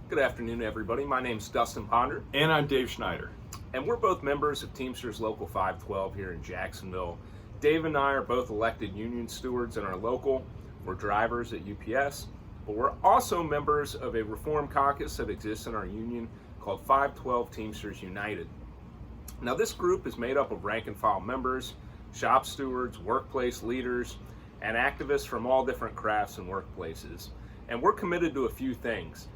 Good afternoon, everybody. My name's Dustin Ponder. And I'm Dave Schneider. And we're both members of Teamsters Local 512 here in Jacksonville. Dave and I are both elected union stewards in our local. We're drivers at UPS, but we're also members of a reform caucus that exists in our union called 512 Teamsters United. Now, this group is made up of rank and file members, shop stewards, workplace leaders, and activists from all different crafts and workplaces. And we're committed to a few things,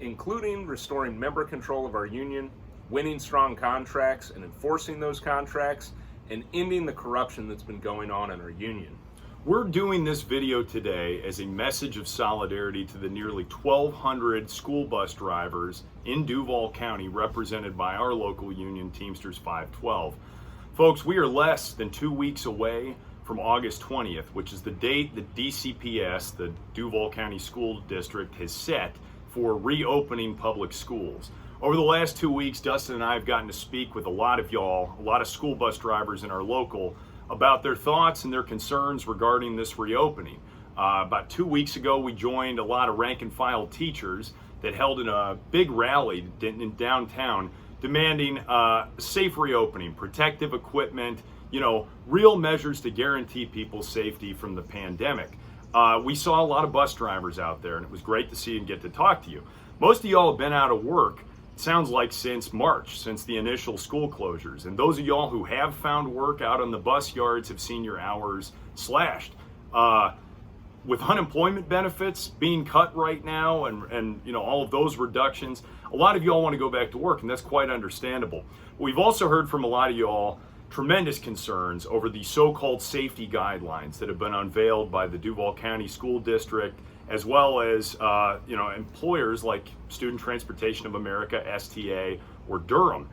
including restoring member control of our union, winning strong contracts and enforcing those contracts, and ending the corruption that's been going on in our union. We're doing this video today as a message of solidarity to the nearly 1,200 school bus drivers in Duval County represented by our local union, Teamsters 512. Folks, we are less than 2 weeks away from August 20th, which is the date that DCPS, the Duval County School District, has set for reopening public schools. Over the last 2 weeks, Dustin and I have gotten to speak with a lot of y'all, a lot of school bus drivers in our local, about their thoughts and their concerns regarding this reopening. About 2 weeks ago, we joined a lot of rank and file teachers that held in a big rally in downtown demanding safe reopening, protective equipment, real measures to guarantee people's safety from the pandemic. We saw a lot of bus drivers out there, and it was great to see and get to talk to you. Most of y'all have been out of work, it sounds like since March, since the initial school closures. And those of y'all who have found work out on the bus yards have seen your hours slashed. With unemployment benefits being cut right now and all of those reductions, a lot of y'all want to go back to work, and that's quite understandable. We've also heard from a lot of y'all tremendous concerns over the so-called safety guidelines that have been unveiled by the Duval County School District, as well as employers like Student Transportation of America, STA, or Durham.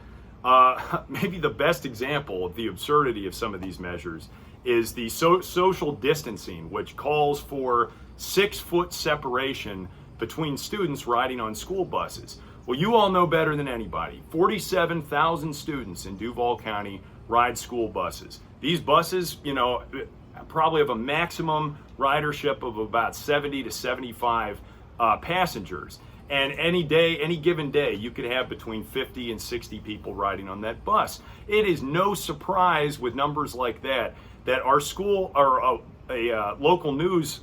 Maybe the best example of the absurdity of some of these measures is the social distancing, which calls for 6-foot separation between students riding on school buses. Well, you all know better than anybody. 47,000 students in Duval County ride school buses. These buses, probably have a maximum ridership of about 70 to 75 passengers. And any given day, you could have between 50 and 60 people riding on that bus. It is no surprise with numbers like that our school or a local news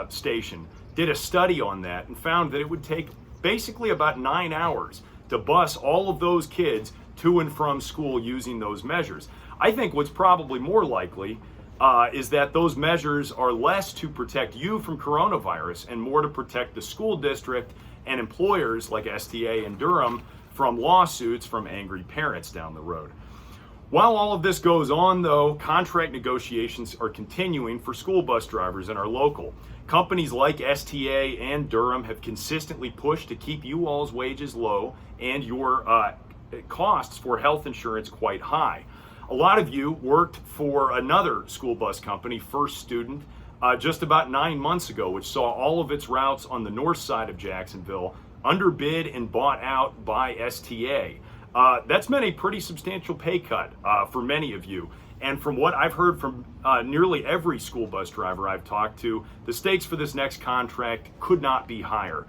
station did a study on that and found that it would take basically about 9 hours to bus all of those kids to and from school using those measures. I think what's probably more likely is that those measures are less to protect you from coronavirus and more to protect the school district and employers like STA and Durham from lawsuits from angry parents down the road. While all of this goes on, though, contract negotiations are continuing for school bus drivers in our local. Companies like STA and Durham have consistently pushed to keep you all's wages low and your costs for health insurance quite high. A lot of you worked for another school bus company, First Student, just about 9 months ago, which saw all of its routes on the north side of Jacksonville underbid and bought out by STA. That's meant a pretty substantial pay cut for many of you. And from what I've heard from nearly every school bus driver I've talked to, the stakes for this next contract could not be higher.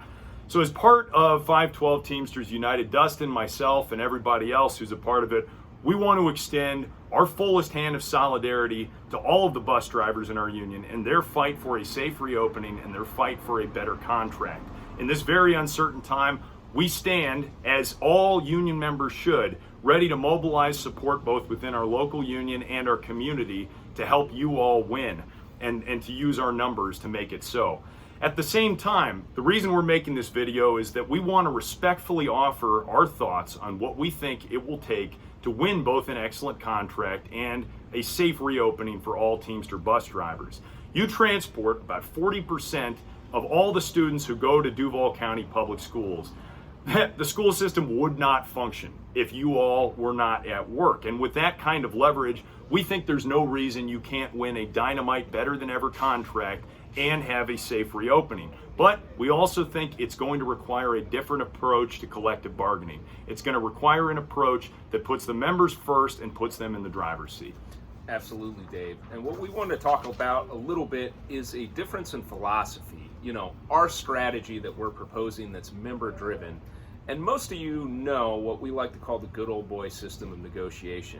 So as part of 512 Teamsters United, Dustin, myself, and everybody else who's a part of it, we want to extend our fullest hand of solidarity to all of the bus drivers in our union in their fight for a safe reopening and their fight for a better contract. In this very uncertain time, we stand, as all union members should, ready to mobilize support both within our local union and our community to help you all win and to use our numbers to make it so. At the same time, the reason we're making this video is that we want to respectfully offer our thoughts on what we think it will take to win both an excellent contract and a safe reopening for all Teamster bus drivers. You transport about 40% of all the students who go to Duval County Public Schools. The school system would not function if you all were not at work. And with that kind of leverage, we think there's no reason you can't win a dynamite better than ever contract and have a safe reopening. But we also think it's going to require a different approach to collective bargaining. It's going to require an approach that puts the members first and puts them in the driver's seat. Absolutely, Dave. And what we want to talk about a little bit is a difference in philosophy our strategy that we're proposing that's member driven. And most of you know what we like to call the good old boy system of negotiation.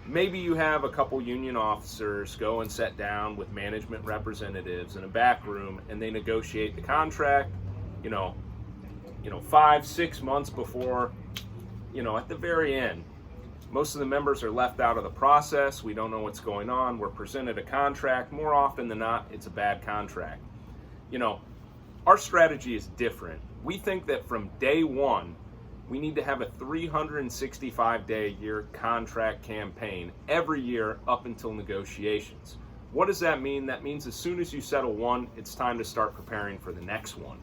Maybe you have a couple union officers go and sit down with management representatives in a back room and they negotiate the contract, 5-6 months before, at the very end. Most of the members are left out of the process. We don't know what's going on. We're presented a contract. More often than not, it's a bad contract. Our strategy is different. We think that from day one, we need to have a 365-day-a-year contract campaign every year up until negotiations. What does that mean? That means as soon as you settle one, it's time to start preparing for the next one.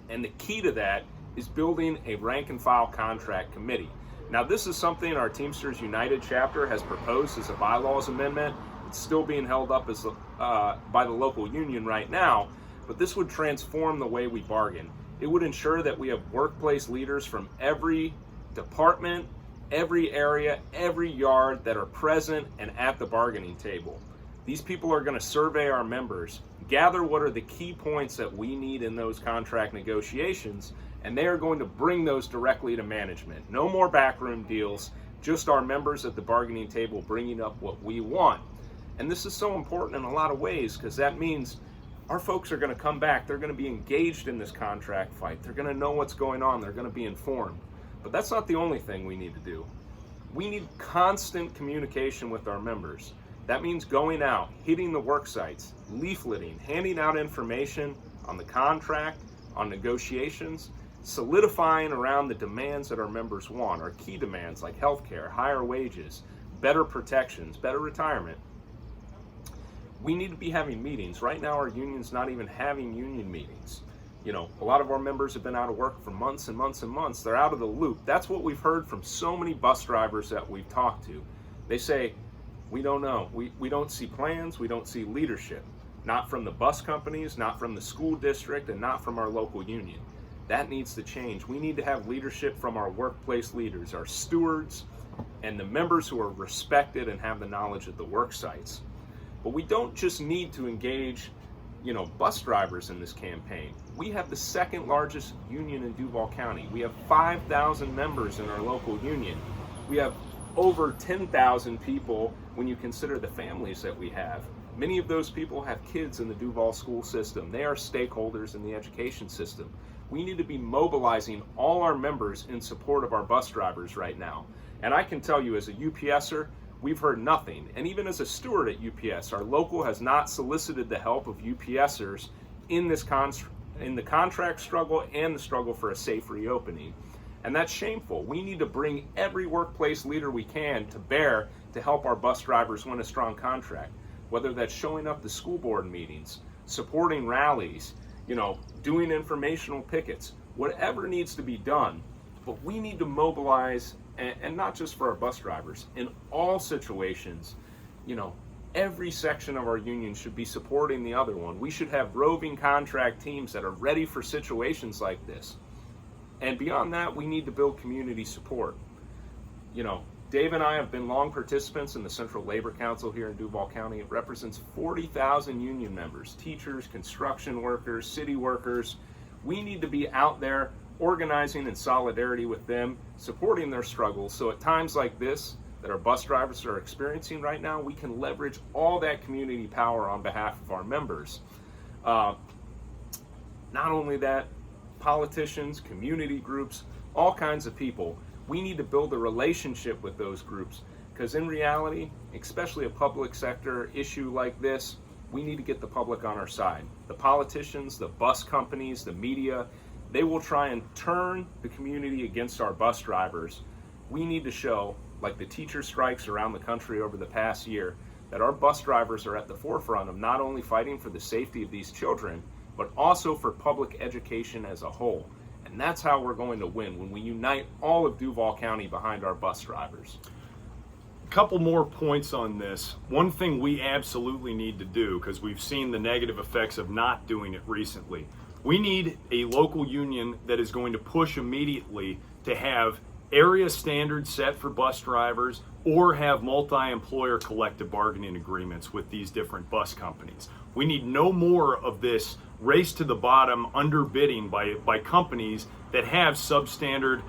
And the key to that is building a rank and file contract committee. Now, this is something our Teamsters United chapter has proposed as a bylaws amendment. It's still being held up as by the local union right now, but this would transform the way we bargain. It would ensure that we have workplace leaders from every department, every area, every yard that are present and at the bargaining table. These people are going to survey our members, gather what are the key points that we need in those contract negotiations, and they are going to bring those directly to management. No more backroom deals, just our members at the bargaining table bringing up what we want. And this is so important in a lot of ways because that means our folks are going to come back. They're going to be engaged in this contract fight. They're going to know what's going on. They're going to be informed. But that's not the only thing we need to do. We need constant communication with our members. That means going out, hitting the work sites, leafleting, handing out information on the contract, on negotiations, solidifying around the demands that our members want, our key demands like healthcare, higher wages, better protections, better retirement. We need to be having meetings. Right now, our union's not even having union meetings. A lot of our members have been out of work for months and months and months. They're out of the loop. That's what we've heard from so many bus drivers that we've talked to. They say, we don't know. We don't see plans. We don't see leadership. Not from the bus companies, not from the school district, and not from our local union. That needs to change. We need to have leadership from our workplace leaders, our stewards, and the members who are respected and have the knowledge at the work sites. But we don't just need to engage, bus drivers in this campaign. We have the second largest union in Duval County. We have 5,000 members in our local union. We have over 10,000 people when you consider the families that we have. Many of those people have kids in the Duval school system. They are stakeholders in the education system. We need to be mobilizing all our members in support of our bus drivers right now. And I can tell you as a UPSer, we've heard nothing. And even as a steward at UPS, our local has not solicited the help of UPSers in this in the contract struggle and the struggle for a safe reopening. And that's shameful. We need to bring every workplace leader we can to bear to help our bus drivers win a strong contract, whether that's showing up to school board meetings, supporting rallies, doing informational pickets, whatever needs to be done. But we need to mobilize, and not just for our bus drivers, in all situations. Every section of our union should be supporting the other one. We should have roving contract teams that are ready for situations like this. And beyond that, we need to build community support. Dave and I have been long participants in the Central Labor Council here in Duval County. It represents 40,000 union members, teachers, construction workers, city workers. We need to be out there organizing in solidarity with them, supporting their struggles. So at times like this that our bus drivers are experiencing right now, we can leverage all that community power on behalf of our members. Not only that, politicians, community groups, all kinds of people. We need to build a relationship with those groups because in reality, especially a public sector issue like this, we need to get the public on our side. The politicians, the bus companies, the media, they will try and turn the community against our bus drivers. We need to show, like the teacher strikes around the country over the past year, that our bus drivers are at the forefront of not only fighting for the safety of these children, but also for public education as a whole. And that's how we're going to win, when we unite all of Duval County behind our bus drivers. A couple more points on this. One thing we absolutely need to do, because we've seen the negative effects of not doing it recently, we need a local union that is going to push immediately to have area standards set for bus drivers, or have multi-employer collective bargaining agreements with these different bus companies. We need no more of this race to the bottom underbidding by companies that have substandard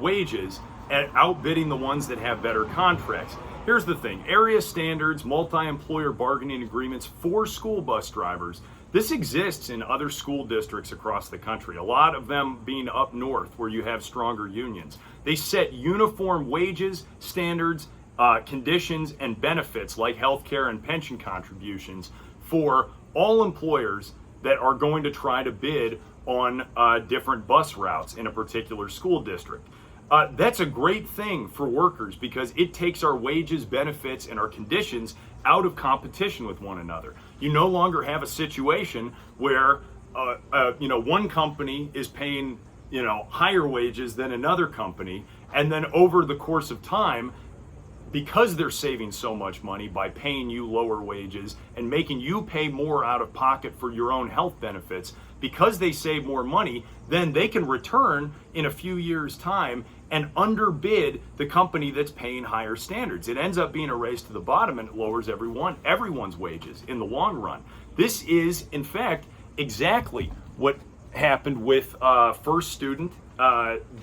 wages and outbidding the ones that have better contracts. Here's the thing, area standards, multi-employer bargaining agreements for school bus drivers, this exists in other school districts across the country, a lot of them being up north where you have stronger unions. They set uniform wages, standards, conditions, and benefits like health care and pension contributions for all employers that are going to try to bid on different bus routes in a particular school district. That's a great thing for workers because it takes our wages, benefits, and our conditions out of competition with one another. You no longer have a situation where one company is paying higher wages than another company, and then over the course of time, because they're saving so much money by paying you lower wages and making you pay more out of pocket for your own health benefits, because they save more money, then they can return in a few years' time and underbid the company that's paying higher standards. It ends up being a race to the bottom, and it lowers everyone's wages in the long run. This is, in fact, exactly what happened with First Student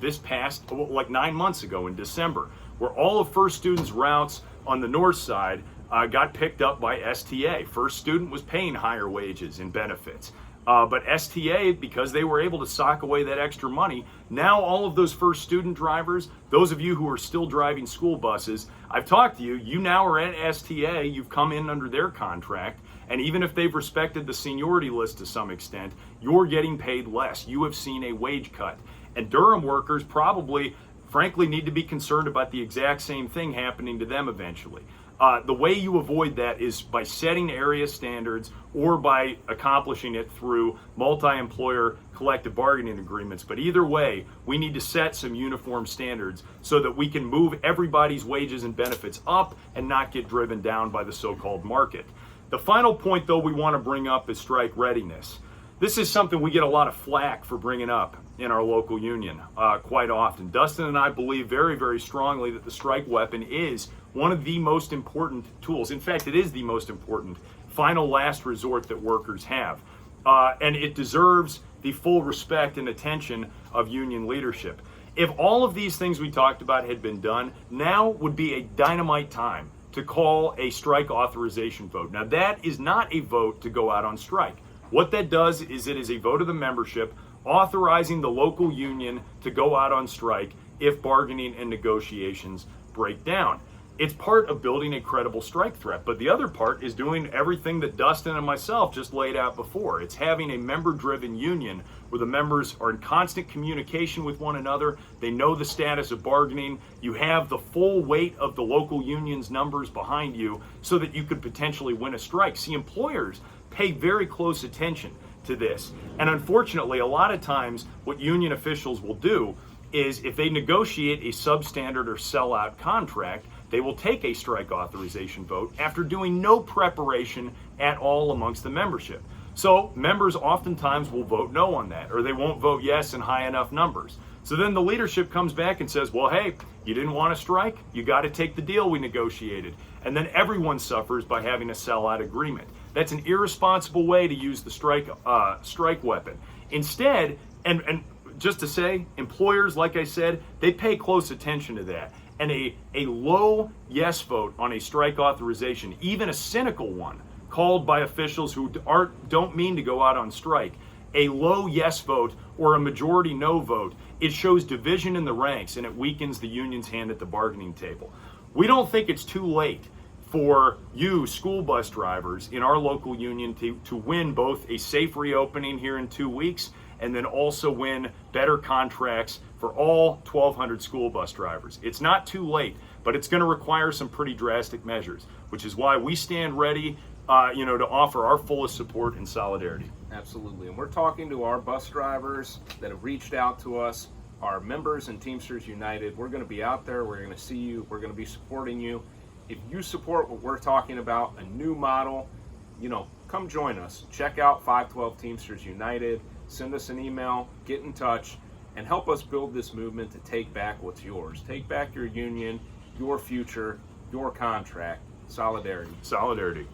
this past, 9 months ago in December, where all of First Student's routes on the north side got picked up by STA. First Student was paying higher wages and benefits. But STA, because they were able to sock away that extra money, now all of those First Student drivers, those of you who are still driving school buses, I've talked to you, you now are at STA, you've come in under their contract, and even if they've respected the seniority list to some extent, you're getting paid less. You have seen a wage cut. And Durham workers probably, frankly, need to be concerned about the exact same thing happening to them eventually. The way you avoid that is by setting area standards or by accomplishing it through multi-employer collective bargaining agreements. But either way, we need to set some uniform standards so that we can move everybody's wages and benefits up and not get driven down by the so-called market. The final point, though, we want to bring up is strike readiness. This is something we get a lot of flack for bringing up in our local union quite often. Dustin and I believe very, very strongly that the strike weapon is one of the most important tools. In fact, it is the most important final last resort that workers have. And it deserves the full respect and attention of union leadership. If all of these things we talked about had been done, now would be a dynamite time to call a strike authorization vote. Now, that is not a vote to go out on strike. What that does is it is a vote of the membership authorizing the local union to go out on strike if bargaining and negotiations break down. It's part of building a credible strike threat, but the other part is doing everything that Dustin and myself just laid out before. It's having a member-driven union where the members are in constant communication with one another. They know the status of bargaining. You have the full weight of the local union's numbers behind you so that you could potentially win a strike. See, employers pay very close attention to this. And unfortunately, a lot of times what union officials will do is if they negotiate a substandard or sellout contract, they will take a strike authorization vote after doing no preparation at all amongst the membership. So members oftentimes will vote no on that, or they won't vote yes in high enough numbers. So then the leadership comes back and says, well, hey, you didn't want to strike? You got to take the deal we negotiated. And then everyone suffers by having a sellout agreement. That's an irresponsible way to use the strike weapon. Instead, and just to say, employers, like I said, they pay close attention to that. And a low yes vote on a strike authorization, even a cynical one, called by officials who don't mean to go out on strike, a low yes vote or a majority no vote, it shows division in the ranks and it weakens the union's hand at the bargaining table. We don't think it's too late for you school bus drivers in our local union to win both a safe reopening here in 2 weeks and then also win better contracts for all 1,200 school bus drivers. It's not too late, but it's going to require some pretty drastic measures, which is why we stand ready to offer our fullest support and solidarity. Absolutely. And we're talking to our bus drivers that have reached out to us, our members in Teamsters United. We're going to be out there. We're going to see you. We're going to be supporting you. If you support what we're talking about, a new model, come join us. Check out 512 Teamsters United. Send us an email. Get in touch. and help us build this movement to take back what's yours. Take back your union, your future, your contract. Solidarity. Solidarity.